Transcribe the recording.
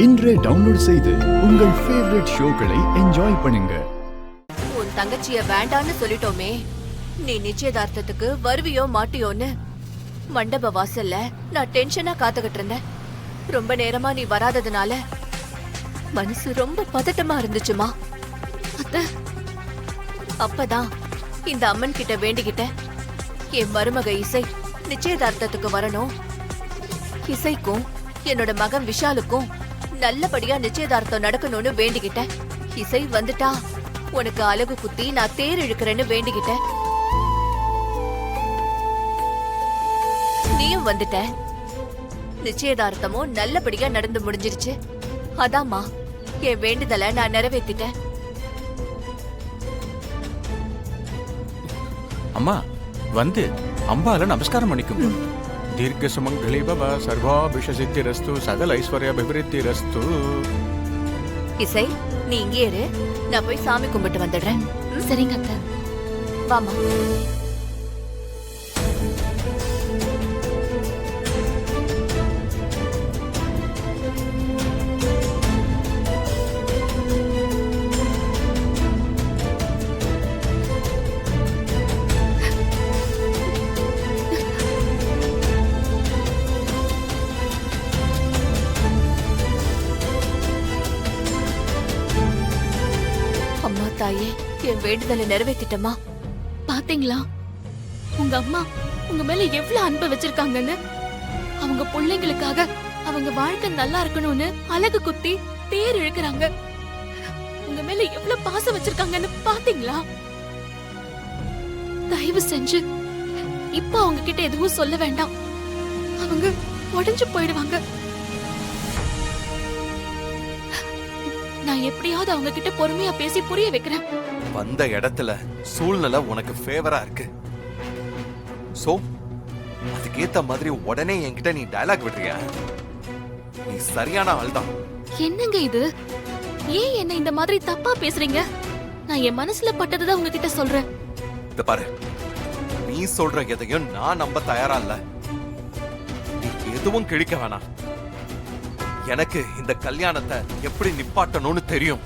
இன்றே டவுன்லோட் செய்து உங்கள் ஃபேவரட் ஷோக்களை என்ஜாய் பண்ணுங்க. உன் தங்கச்சிய வேண்டான்னு சொல்லிட்டோமே, நீ நிச்சயதார்த்தத்துக்கு வருவியோ மாட்டியோன்னு மண்டப வாசல்ல நான் டென்ஷனா காத்துக்கிட்டு இருந்தேன். ரொம்ப நேரமா நீ வராததுனால மனசு ரொம்ப பதட்டமா இருந்துச்சுமா. அப்பதான் இந்த அம்மன் கிட்ட வேண்டிக்கிட்டேன், என் மருமக இசை நிச்சயதார்த்தத்துக்கு வரணும். இசைக்கும் என்னோட மகன் விஷாலுக்கும் நல்லபடியா நிச்சயதார்த்தம் நடக்கணும்னு வேண்டிக்கிட்டேன். இசை வந்துட்டா உனக்கு அழகு குத்தி நான் தேர் இழுக்கிறேன்னு வேண்டிக்கிட்டேன். நீயும் வந்துட்ட. நிச்சயதார்த்தமும் நல்லபடியா நடந்து முடிஞ்சிருச்சு. அதாம்மா என் வேண்டுதலை நான் நிறைவேற்றிட்டேன். அம்மா வந்து அம்பால நமஸ்காரம் பண்ணிக்கும். தீர்க்க சுமங்கலி பவ சர்வாபிஷ சித்திரஸ்து சகல ஐஸ்வர்ய அபிவிருத்திரஸ்து. இசை நீ இங்கே இரு, நான் போய் சாமி கும்பிட்டு வந்துடுறேன். சரிங்க அத்தை. வாமா. அம்மா தாயே, என் வேண்டுதலை நிறைவேற்றிட்டமா. பாத்தீங்களா உங்க அம்மா உங்க மேல எவ்வளவு அன்பு வச்சிருக்காங்கன்னு. அவங்க பிள்ளைங்களுக்காக அவங்க வாழ்க்கை நல்லா இருக்கணும்னு அழகு குத்தி தேர் இழுக்கிறாங்க. உங்க மேல எவ்வளவு பாசம் வச்சிருக்காங்கன்னு பாத்தீங்களா? தயவு செஞ்சு இப்ப அவங்க கிட்ட எதுவும் சொல்ல வேண்டாம். அவங்க உடைஞ்சு போயிடுவாங்க. நான் எப்படியாவது அவங்க கிட்ட பொறுமையா பேசி புரிய வைக்கிறேன். வந்த இடத்துல சூழ்நிலை உனக்கு ஃபேவரா இருக்கு. சோ அதுக்கேத்த மாதிரி உடனே என்கிட்ட நீ டயலாக் விடுறியா? நீ சரியான ஆள் தான். என்னங்க இது? ஏன் என்ன இந்த மாதிரி தப்பா பேசுறீங்க? நான் என் மனசுல பட்டதுதான் உங்ககிட்ட சொல்றேன். இத பாரு, நீ சொல்ற எதையும் நான் நம்ப தயாரா இல்ல. நீ எதுவும் கிழிக்க வேணாம். எனக்கு இந்த கல்யாணத்தை எப்படி நிப்பாட்டணும்னு தெரியும்.